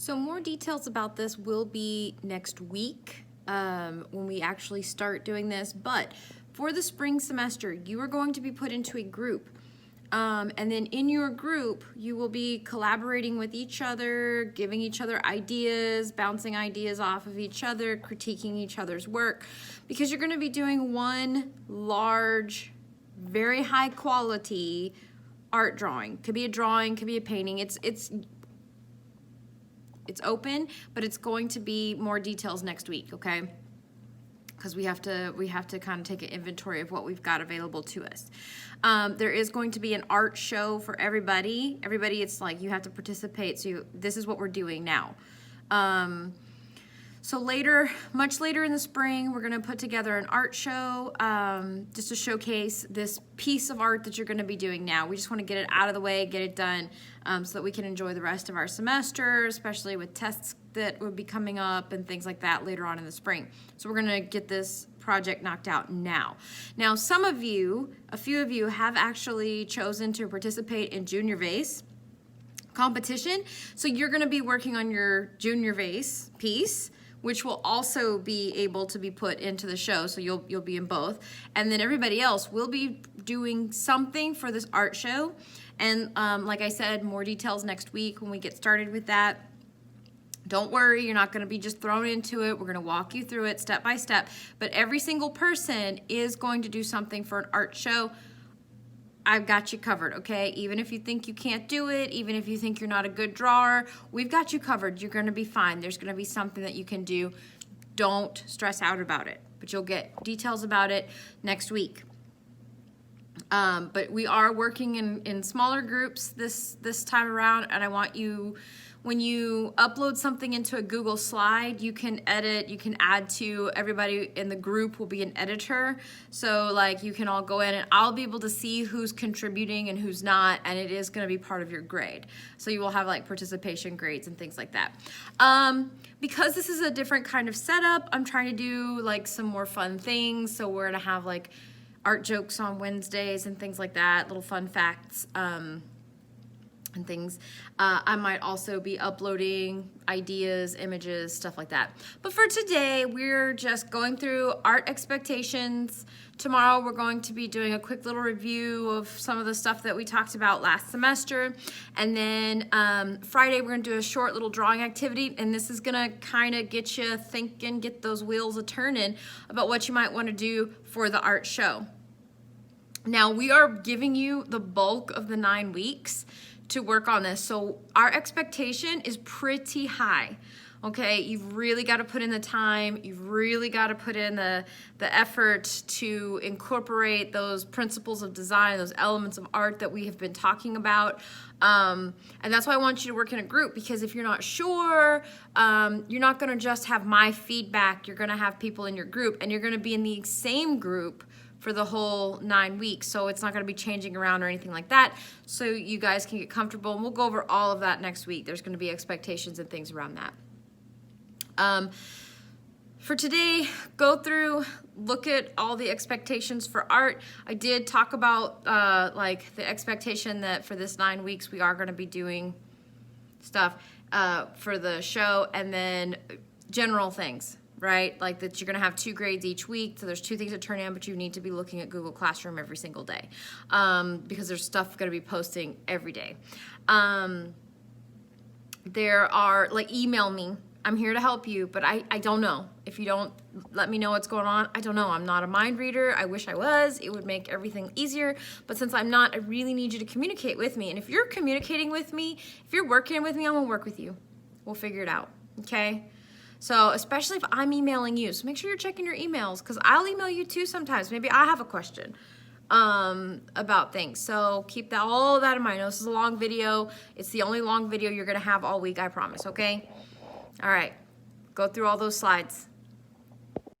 So more details about this will be next week when we actually start doing this. But for the spring semester, you are going to be put into a group. And then in your group, you will be collaborating with each other, giving each other ideas, bouncing ideas off of each other, critiquing each other's work, because you're going to be doing one large, very high quality art drawing. Could be a drawing, could be a painting. It's open, but it's going to be more details next week, okay? Because we have to kind of take an inventory of what we've got available to us. There is going to be an art show for everybody. Everybody, it's like you have to participate. So this is what we're doing now. So later, much later in the spring, we're gonna put together an art show just to showcase this piece of art that you're gonna be doing now. We just wanna get it out of the way, get it done so that we can enjoy the rest of our semester, especially with tests that would be coming up and things like that later on in the spring. So we're gonna get this project knocked out now. Now, some of you, a few of you have actually chosen to participate in Junior Vase competition. So you're gonna be working on your Junior Vase piece, which will also be able to be put into the show, so you'll be in both. And then everybody else will be doing something for this art show. And like I said, more details next week when we get started with that. Don't worry, you're not gonna be just thrown into it. We're gonna walk you through it step by step. But every single person is going to do something for an art show. I've got you covered, okay? Even if you think you can't do it, even if you think you're not a good drawer, we've got you covered. You're gonna be fine. There's gonna be something that you can do. Don't stress out about it, but you'll get details about it next week. But we are working in smaller groups this time around, and I want you, when you upload something into a Google slide, you can edit, you can add to, everybody in the group will be an editor. So like you can all go in and I'll be able to see who's contributing and who's not, and it is gonna be part of your grade. So you will have like participation grades and things like that. Because this is a different kind of setup, I'm trying to do like some more fun things. So we're gonna have like art jokes on Wednesdays and things like that, little fun facts. And things. I might also be uploading ideas, images, stuff like that. But for today, we're just going through art expectations. Tomorrow, we're going to be doing a quick little review of some of the stuff that we talked about last semester. And then Friday, we're gonna do a short little drawing activity. And this is gonna kind of get you thinking, get those wheels a-turning about what you might wanna do for the art show. Now, we are giving you the bulk of the 9 weeks to work on this. So our expectation is pretty high, okay? You've really got to put in the time. You've really got to put in the effort to incorporate those principles of design, those elements of art that we have been talking about. And that's why I want you to work in a group, because if you're not sure, you're not going to just have my feedback. You're going to have people in your group, and you're going to be in the same group for the whole 9 weeks, so it's not going to be changing around or anything like that, so you guys can get comfortable, and we'll go over all of that next week. There's going to be expectations and things around that. For today, go through, look at all the expectations for art. I did talk about like the expectation that for this 9 weeks we are going to be doing stuff for the show, and then general things, right? Like that you're gonna have 2 grades each week, so there's 2 things to turn in, but you need to be looking at Google Classroom every single day because there's stuff gonna be posting every day. There are, like, email me. I'm here to help you, but I don't know. If you don't let me know what's going on, I don't know. I'm not a mind reader. I wish I was. It would make everything easier, but since I'm not, I really need you to communicate with me. And if you're communicating with me, if you're working with me, I'm gonna work with you. We'll figure it out, okay? So especially if I'm emailing you, so make sure you're checking your emails, because I'll email you too sometimes. Maybe I have a question about things. So keep that, all that in mind. I know this is a long video. It's the only long video you're gonna have all week, I promise, okay? All right, go through all those slides.